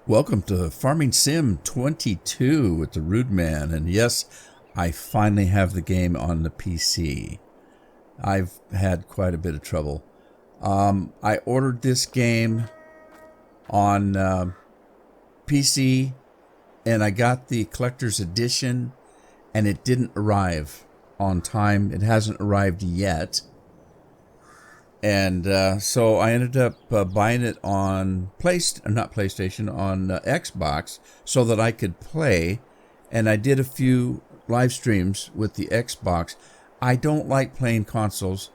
Welcome to Farming Sim 22 with the Rude Man. And yes, I finally have the game on the PC. I've had quite a bit of trouble. I ordered this game on PC and I got the collector's edition and it didn't arrive on time. It hasn't arrived yet. And so I ended up buying it on Xbox so that I could play. And I did a few live streams with the Xbox. I don't like playing consoles,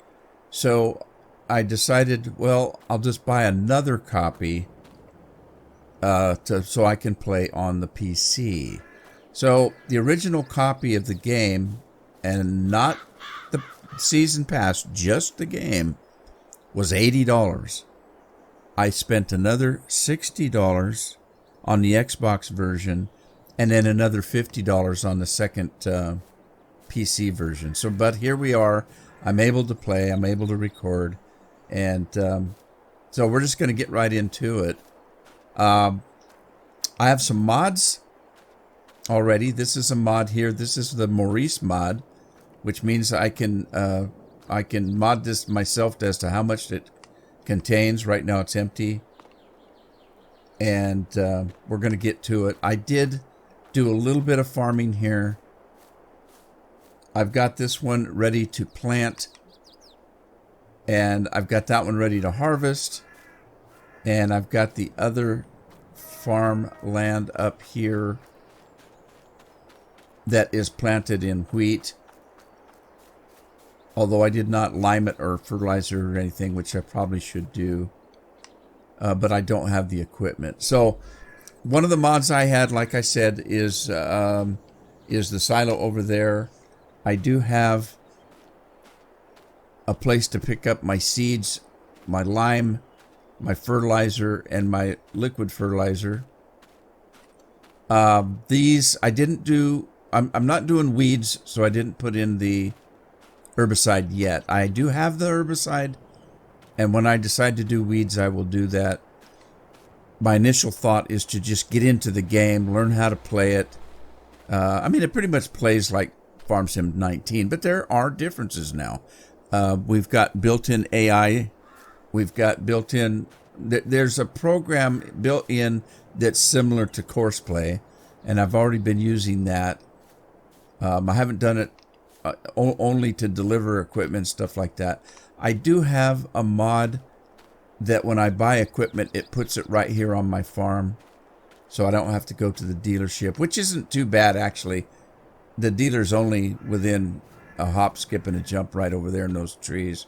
so I decided, well, I'll just buy another copy so I can play on the PC. So the original copy of the game, and not the season pass, just the game, was $80. I spent another $60 on the Xbox version and then another $50 on the second PC version. So, but here we are. I'm able to play. I'm able to record. And so we're just going to get right into it. I have some mods already. This is a mod here. This is the Maurice mod, which means I can mod this myself as to how much it contains. Right now it's empty. And we're going to get to it. I did do a little bit of farming here. I've got this one ready to plant. And I've got that one ready to harvest. And I've got the other farmland up here that is planted in wheat. Although I did not lime it or fertilizer or anything, which I probably should do. But I don't have the equipment. So one of the mods I had, like I said, is the silo over there. I do have a place to pick up my seeds, my lime, my fertilizer, and my liquid fertilizer. These I didn't do. I'm not doing weeds, so I didn't put in the herbicide yet. I do have the herbicide, and when I decide to do weeds, I will do that. My initial thought is to just get into the game, learn how to play it. I mean, it pretty much plays like Farm Sim 19, but there are differences now. We've got built-in AI. We've got built-in... There's a program built in that's similar to Courseplay, and I've already been using that. I haven't done it only to deliver equipment, stuff like that. I do have a mod that when I buy equipment, it puts it right here on my farm, so I don't have to go to the dealership, which isn't too bad, actually. The dealer's only within a hop, skip, and a jump right over there in those trees,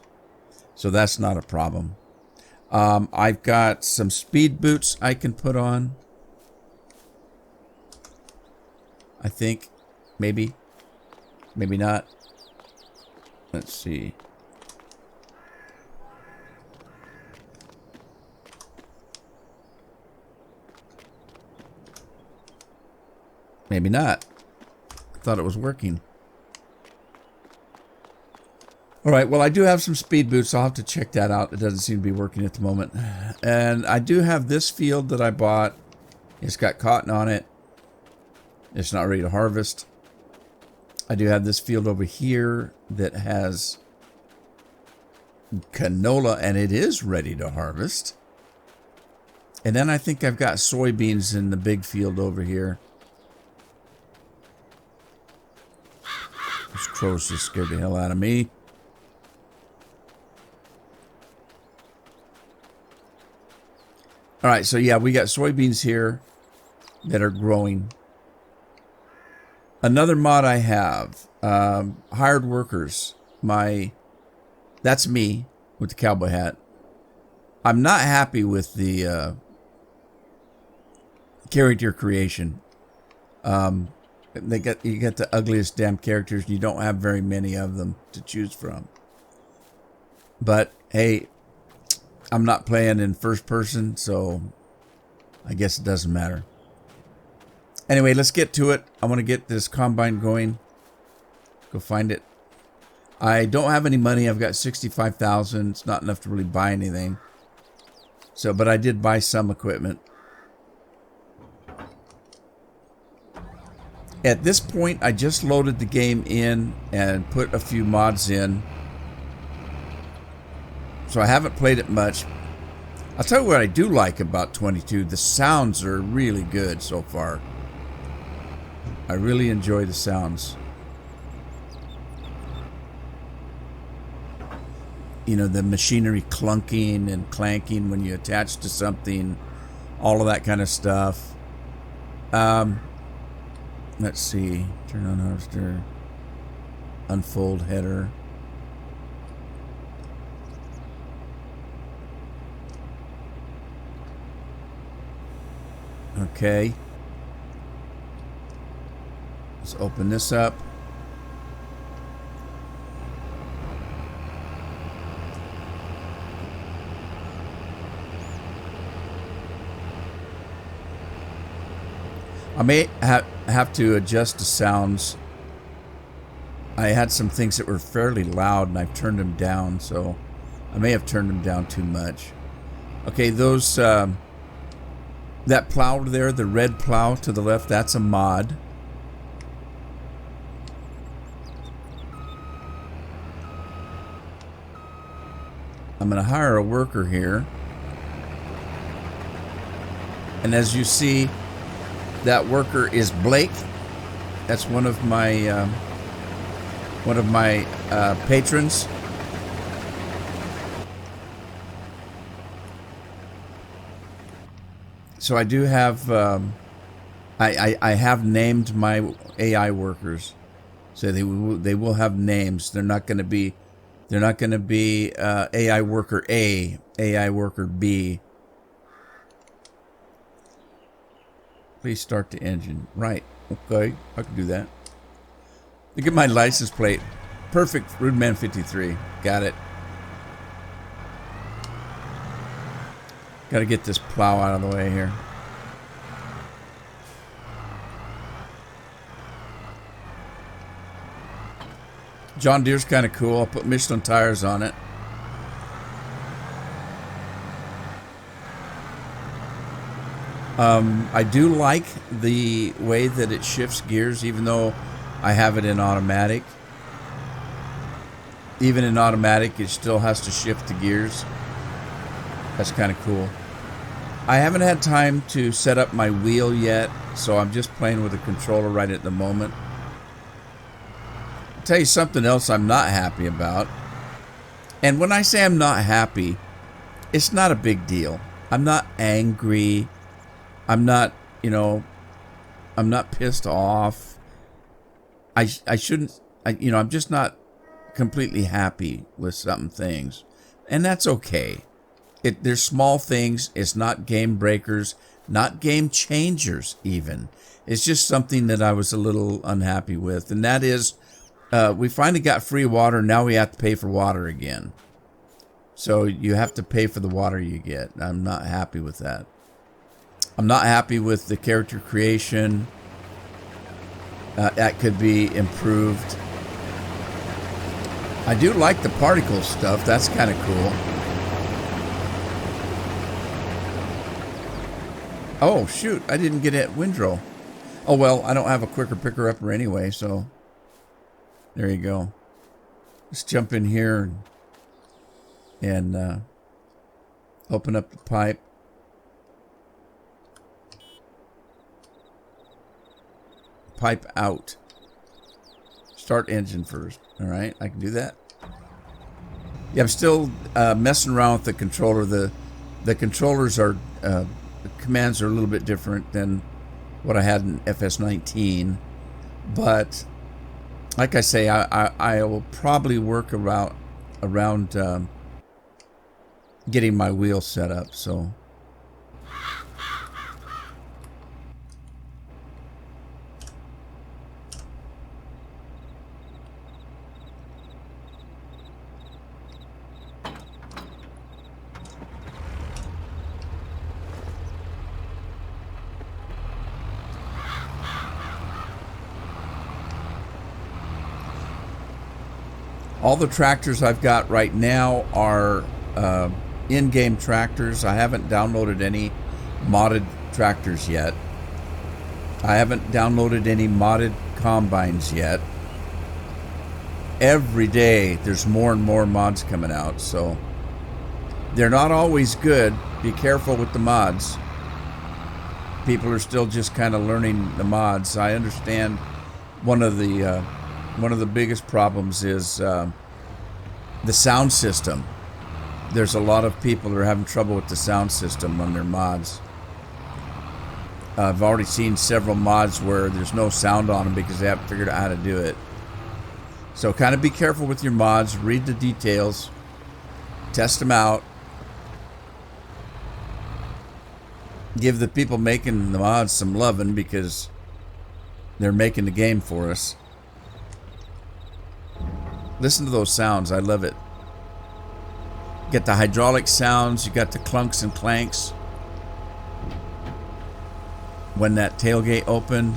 so that's not a problem. I've got some speed boots I can put on. I think, maybe not. Let's see. Maybe not. I thought it was working. All right, well, I do have some speed boots. I'll have to check that out. It doesn't seem to be working at the moment. And I do have this field that I bought. It's got cotton on it. It's not ready to harvest. I do have this field over here that has canola, and it is ready to harvest. And then I think I've got soybeans in the big field over here. Those crows just scared the hell out of me. All right, so yeah, we got soybeans here that are growing. Another mod I have, hired workers. That's me with the cowboy hat. I'm not happy with the character creation. You get the ugliest damn characters, and you don't have very many of them to choose from. But hey, I'm not playing in first person, so I guess it doesn't matter. Anyway, let's get to it. I want to get this combine going. Go find it. I don't have any money. I've got 65,000. It's not enough to really buy anything. So, but I did buy some equipment. At this point, I just loaded the game in and put a few mods in. So I haven't played it much. I'll tell you what I do like about 22. The sounds are really good so far. I really enjoy the sounds. You know, the machinery clunking and clanking when you attach to something. All of that kind of stuff. Let's see. Turn on harvester. Unfold header. Okay. Let's open this up. I may have to adjust the sounds. I had some things that were fairly loud and I've turned them down, so I may have turned them down too much. Okay, those that plow there, the red plow to the left, that's a mod. I'm going to hire a worker here. And as you see, that worker is Blake. That's one of my patrons. So I do have I have named my AI workers. So they will have names. They're not going to be AI worker A, AI worker B. Please start the engine. Right. Okay. I can do that. Look at my license plate. Perfect. Rudeman 53. Got it. Got to get this plow out of the way here. John Deere's kind of cool. I'll put Michelin tires on it. I do like the way that it shifts gears, even though I have it in automatic. Even in automatic, it still has to shift the gears. That's kind of cool. I haven't had time to set up my wheel yet, so I'm just playing with the controller right at the moment. I'll tell you something else I'm not happy about. And when I say I'm not happy, it's not a big deal. I'm not angry. I'm not, I'm not pissed off. I shouldn't, I'm just not completely happy with some things. And that's okay. There's small things. It's not game breakers, not game changers even. It's just something that I was a little unhappy with. And that is, we finally got free water. Now we have to pay for water again. So you have to pay for the water you get. I'm not happy with that. I'm not happy with the character creation. That could be improved. I do like the particle stuff. That's kind of cool. Oh, shoot. I didn't get it windrow. Oh, well, I don't have a quicker picker-upper anyway, so there you go. Let's jump in here and open up the pipe. Pipe out. Start engine first. All right, I can do that. Yeah, I'm still messing around with the controller. The controllers are the commands are a little bit different than what I had in FS19, but like I say, I will probably work around getting my wheel set up. So. All the tractors I've got right now are in-game tractors. I haven't downloaded any modded tractors yet. I haven't downloaded any modded combines yet. Every day there's more and more mods coming out, so they're not always good. Be careful with the mods. People are still just kind of learning the mods. I understand one of the biggest problems is the sound system. There's a lot of people that are having trouble with the sound system on their mods. I've already seen several mods where there's no sound on them because they haven't figured out how to do it. So kind of be careful with your mods. Read the details. Test them out. Give the people making the mods some loving because they're making the game for us. Listen to those sounds. I love it. Get the hydraulic sounds. You got the clunks and clanks. When that tailgate opened.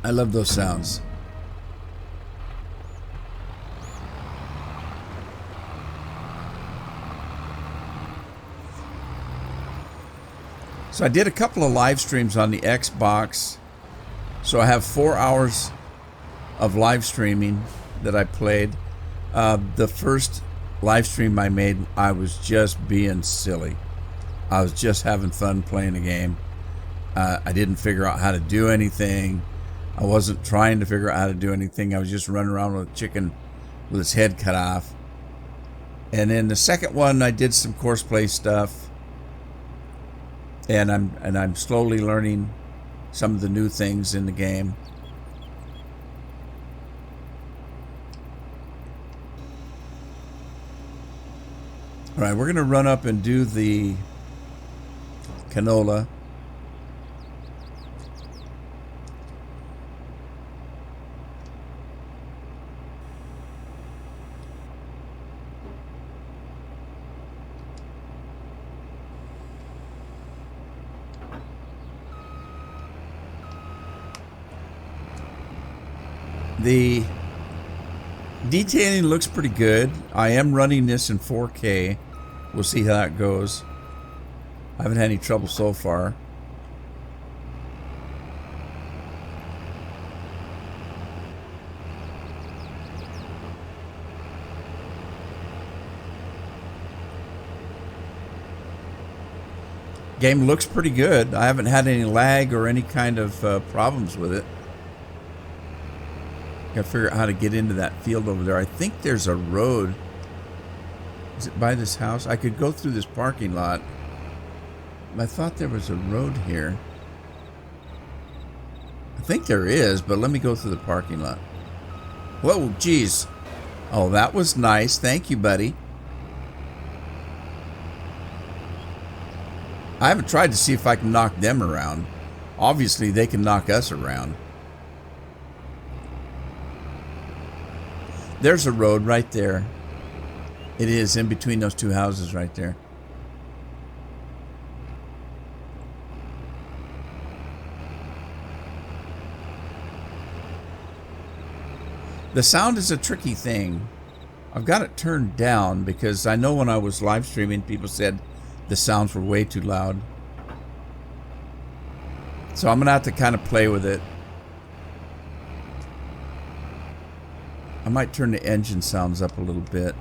I love those sounds. So I did a couple of live streams on the Xbox. So I have 4 hours of live streaming that I played. The first live stream I made, I was just being silly. I was just having fun playing the game. I didn't figure out how to do anything. I wasn't trying to figure out how to do anything. I was just running around with a chicken with its head cut off. And then the second one, I did some courseplay stuff. And I'm slowly learning some of the new things in the game. All right, we're going to run up and do the canola. The detailing looks pretty good. I am running this in 4K. We'll see how that goes. I haven't had any trouble so far. Game looks pretty good. I haven't had any lag or any kind of problems with it. Gotta figure out how to get into that field over there. I think there's a road. Is it by this house? I could go through this parking lot. I thought there was a road here. I think there is, but let me go through the parking lot. Whoa, geez. Oh, that was nice. Thank you, buddy. I haven't tried to see if I can knock them around. Obviously, they can knock us around. There's a road right there. It is in between those two houses right there. The sound is a tricky thing. I've got it turned down because I know when I was live streaming, people said the sounds were way too loud. So I'm going to have to kind of play with it. I might turn the engine sounds up a little bit.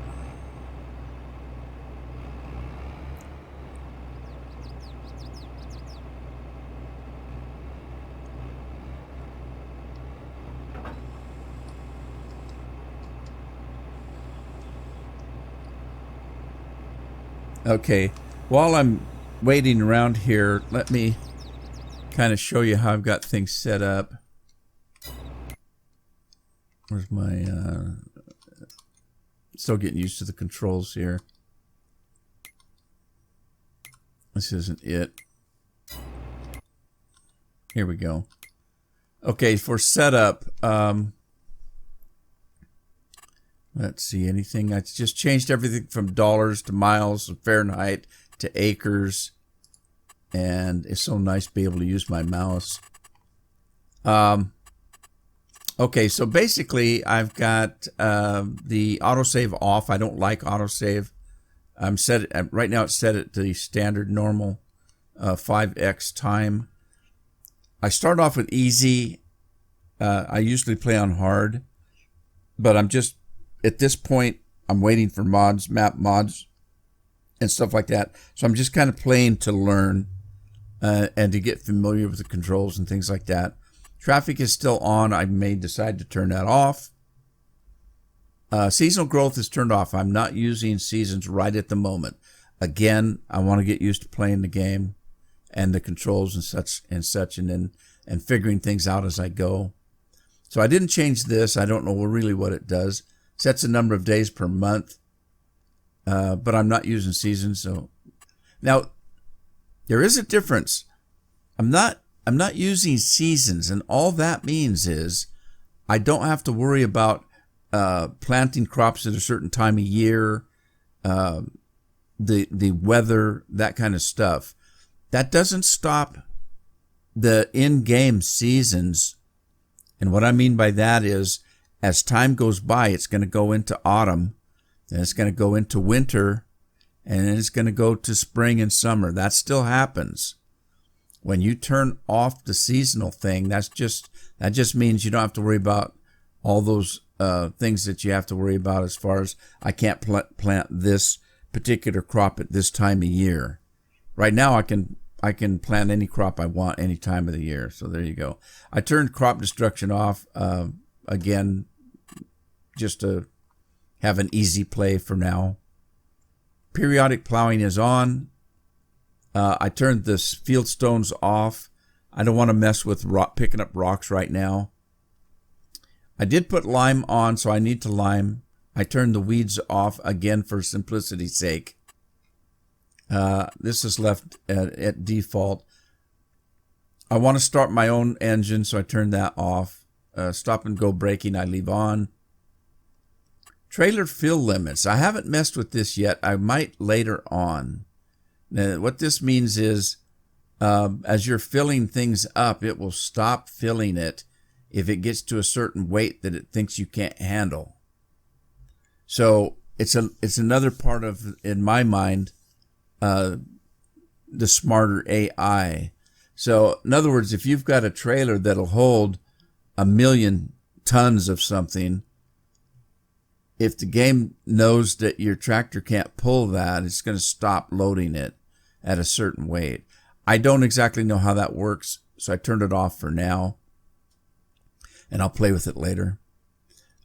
Okay, while I'm waiting around here, let me kind of show you how I've got things set up. Where's my, still getting used to the controls here. This isn't it. Here we go. Okay, for setup, let's see, anything. I just changed everything from dollars to miles to Fahrenheit to acres. And it's so nice to be able to use my mouse. Okay, so basically I've got the autosave off. I don't like autosave. I'm set right now. It's set at the standard normal 5x time. I start off with easy. I usually play on hard, but I'm just at this point I'm waiting for mods, map mods, and stuff like that. So I'm just kind of playing to learn and to get familiar with the controls and things like that. Traffic is still on. I may decide to turn that off. Seasonal growth is turned off. I'm not using seasons right at the moment. Again, I want to get used to playing the game and the controls and such, and figuring things out as I go. So I didn't change this. I don't know really what it does. Sets the number of days per month, but I'm not using seasons. So now there is a difference. I'm not using seasons, and all that means is I don't have to worry about planting crops at a certain time of year, the weather, that kind of stuff. That doesn't stop the in-game seasons. And what I mean by that is, as time goes by, it's going to go into autumn, then it's going to go into winter, and then it's going to go to spring and summer. That still happens. When you turn off the seasonal thing, that just means you don't have to worry about all those things that you have to worry about as far as I can't plant this particular crop at this time of year. Right now, I can plant any crop I want any time of the year. So there you go. I turned crop destruction off again, just to have an easy play for now. Periodic plowing is on. I turned the field stones off. I don't want to mess with picking up rocks right now. I did put lime on, so I need to lime. I turned the weeds off again for simplicity's sake. This is left at default. I want to start my own engine, so I turned that off. Stop and go braking I leave on. Trailer fill limits. I haven't messed with this yet. I might later on. Now, what this means is as you're filling things up, it will stop filling it if it gets to a certain weight that it thinks you can't handle. So it's another part of, in my mind, the smarter AI. So in other words, if you've got a trailer that'll hold 1 million tons of something, if the game knows that your tractor can't pull that, it's going to stop loading it at a certain weight. I don't exactly know how that works, so I turned it off for now, and I'll play with it later.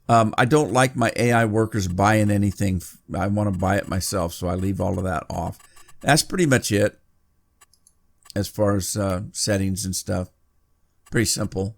I don't like my AI workers buying anything. I want to buy it myself, so I leave all of that off. That's pretty much it as far as settings and stuff. Pretty simple.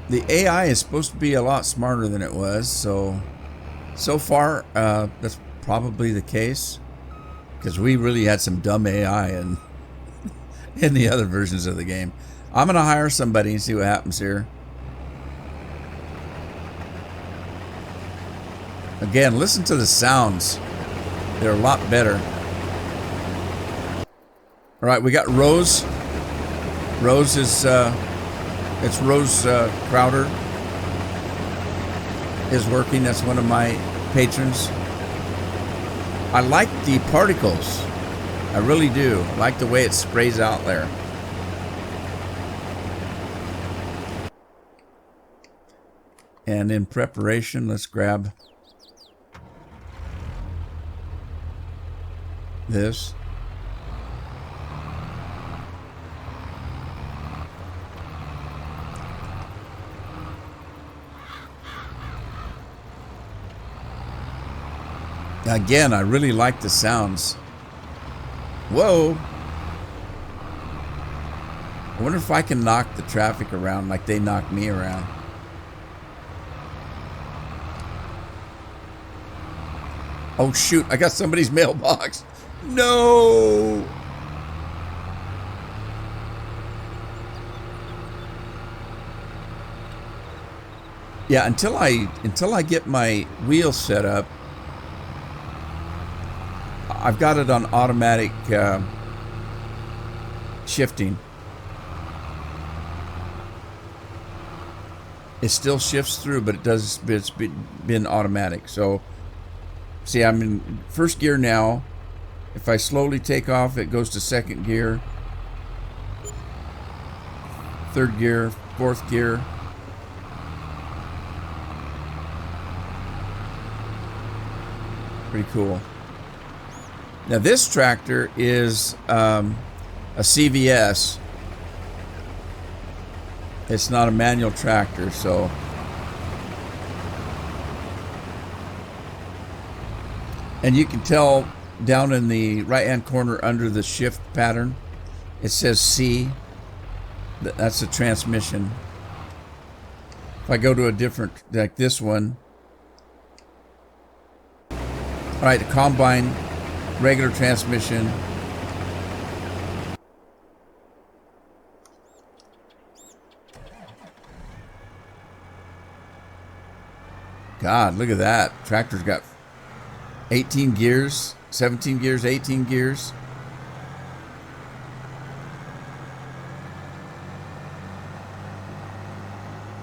The AI is supposed to be a lot smarter than it was, so far that's probably the case, because we really had some dumb AI in the other versions of the game. I'm gonna hire somebody and see what happens here. Again, listen to the sounds. They're a lot better. All right, we got Rose. Rose is it's Rose Crowder is working. That's one of my patrons. I like the particles. I really do. I like the way it sprays out there. And in preparation, let's grab this. Again, I really like the sounds. Whoa. I wonder if I can knock the traffic around like they knocked me around. Oh shoot, I got somebody's mailbox. No. Yeah, until I get my wheels set up, I've got it on automatic shifting. It still shifts through, but it's been automatic. So, see, I'm in first gear now. If I slowly take off, it goes to second gear, third gear, fourth gear. Pretty cool. Now this tractor is a CVS. It's not a manual tractor, so and you can tell down in the right hand corner under the shift pattern, it says C. That's the transmission. If I go to a different, like this one, all right, the combine, regular transmission. God, look at that. Tractor's got 18 gears, 17 gears, 18 gears.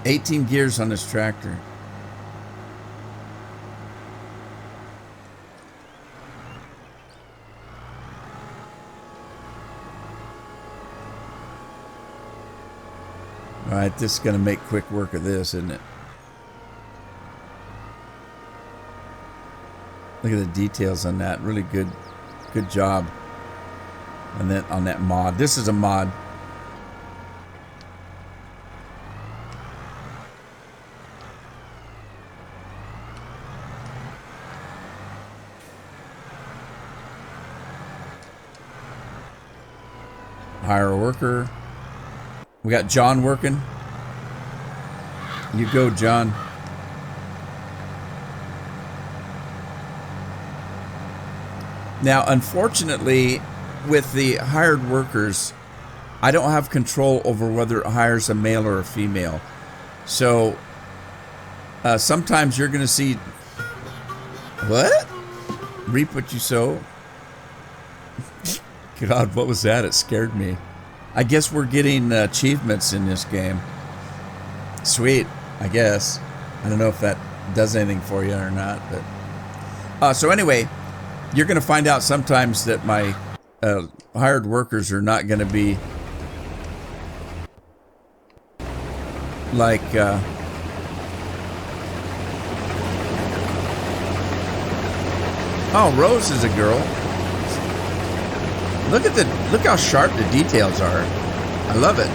$18 gears on this tractor. All right, this is going to make quick work of this, isn't it? Look at the details on that. Really good job on that mod. This is a mod. Hire a worker. We got John working. You go, John. Now, unfortunately, with the hired workers, I don't have control over whether it hires a male or a female. So, sometimes you're going to see... What? Reap what you sow? God, what was that? It scared me. I guess we're getting achievements in this game. Sweet, I guess. I don't know if that does anything for you or not. But so anyway, you're going to find out sometimes that my hired workers are not going to be like... Oh, Rose is a girl. Look how sharp the details are. I love it.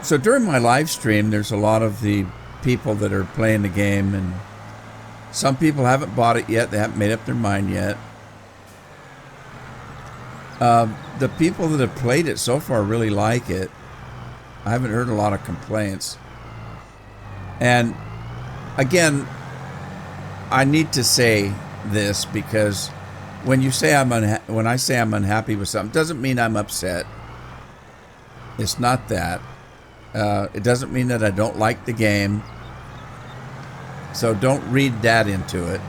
So during my live stream, there's a lot of the people that are playing the game, and some people haven't bought it yet. They haven't made up their mind yet. The people that have played it so far really like it. I haven't heard a lot of complaints. And again, I need to say this because when you say when I say I'm unhappy with something, it doesn't mean I'm upset. It's not that. It doesn't mean that I don't like the game. So don't read that into it.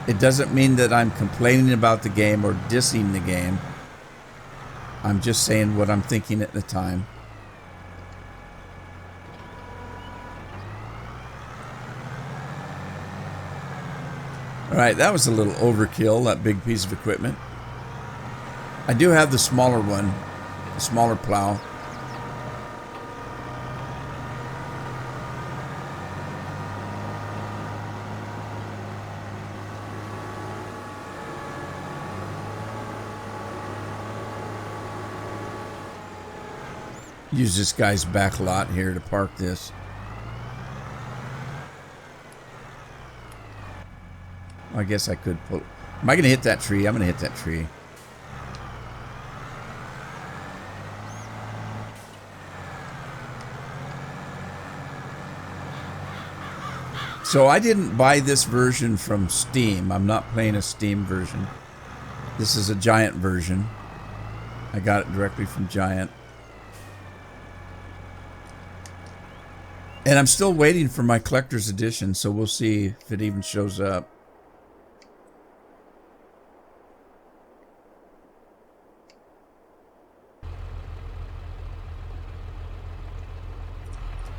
It doesn't mean that I'm complaining about the game or dissing the game. I'm just saying what I'm thinking at the time. All right, that was a little overkill, that big piece of equipment. I do have the smaller one, the smaller plow. Use this guy's back lot here to park this. I guess I could pull. Am I going to hit that tree? I'm going to hit that tree. So I didn't buy this version from Steam. I'm not playing a Steam version. This is a Giant version. I got it directly from Giant. And I'm still waiting for my collector's edition, so we'll see if it even shows up.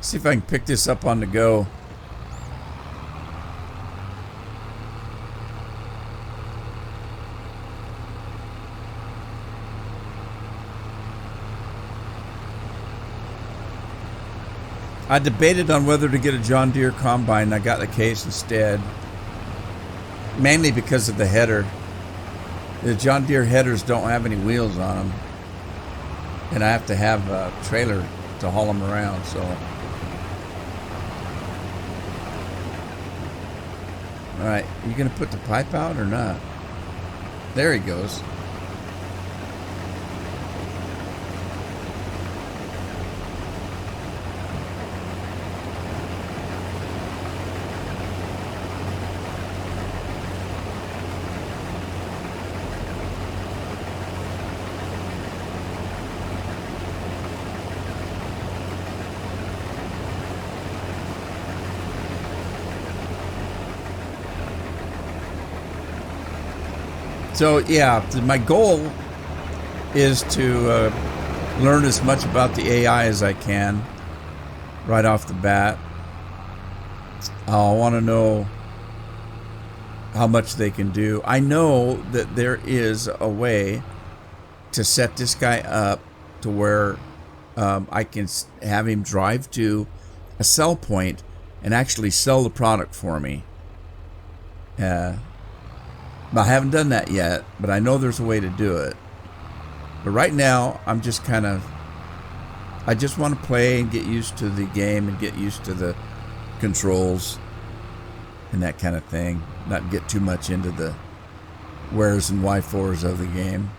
See if I can pick this up on the go. I debated on whether to get a John Deere combine. I got the case instead. Mainly because of the header. The John Deere headers don't have any wheels on them. And I have to have a trailer to haul them around, so. Alright, you gonna put the pipe out or not? There he goes. So yeah, my goal is to learn as much about the AI as I can right off the bat. I want to know how much they can do. I know that there is a way to set this guy up to where I can have him drive to a sell point and actually sell the product for me. I haven't done that yet, but I know there's a way to do it. But right now, I'm just kind of... I just want to play and get used to the game and get used to the controls and that kind of thing. Not get too much into the wheres and why-fors of the game.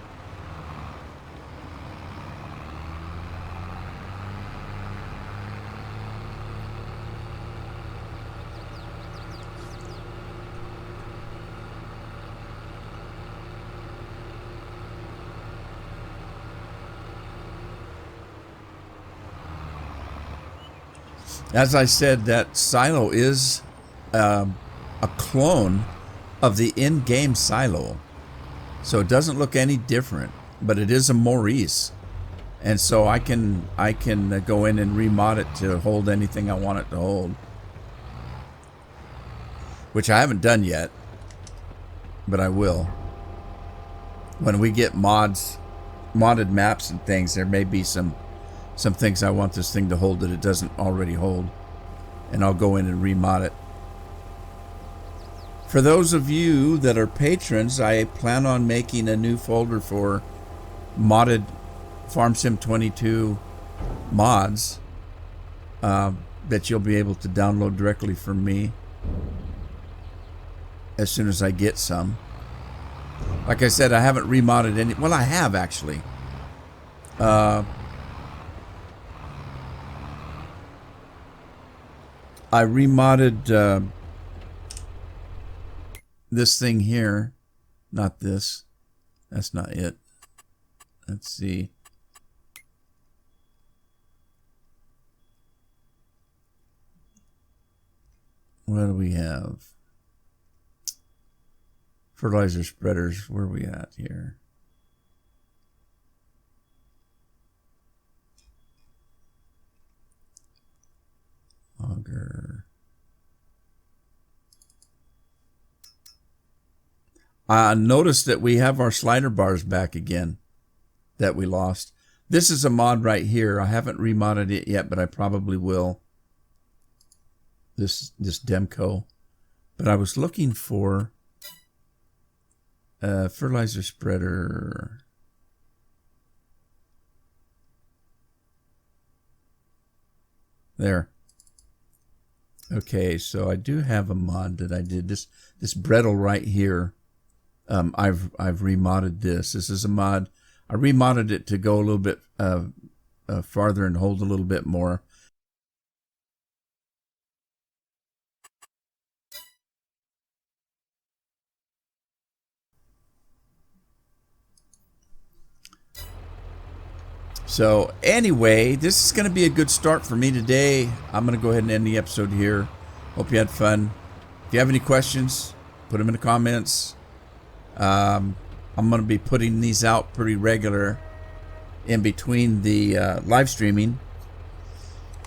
As I said, that silo is a clone of the in-game silo. So it doesn't look any different, but it is a Maurice. And so I can go in and remod it to hold anything I want it to hold. Which I haven't done yet, but I will. When we get modded maps and things, there may be some things I want this thing to hold that it doesn't already hold. And I'll go in and remod it. For those of you that are patrons, I plan on making a new folder for modded FarmSim 22 mods that you'll be able to download directly from me as soon as I get some. Like I said, I haven't remodded any. Well, I have actually. I remodded this thing here. Not this. That's not it. Let's see. What do we have? Fertilizer spreaders. Where are we at here? Auger. I noticed that we have our slider bars back again that we lost. This is a mod right here. I haven't remodded it yet, but I probably will. This Demco. But I was looking for a fertilizer spreader. There. Okay, so I do have a mod that I did. This Brettle right here. I've remodded this. This is a mod. I remodded it to go a little bit farther and hold a little bit more. So anyway, this is going to be a good start for me today. I'm going to go ahead and end the episode here. Hope you had fun. If you have any questions, put them in the comments. I'm going to be putting these out pretty regular in between the live streaming.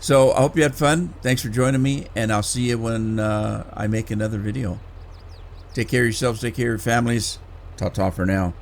So I hope you had fun. Thanks for joining me, and I'll see you when I make another video. Take care of yourselves. Take care of your families. Ta-ta for now.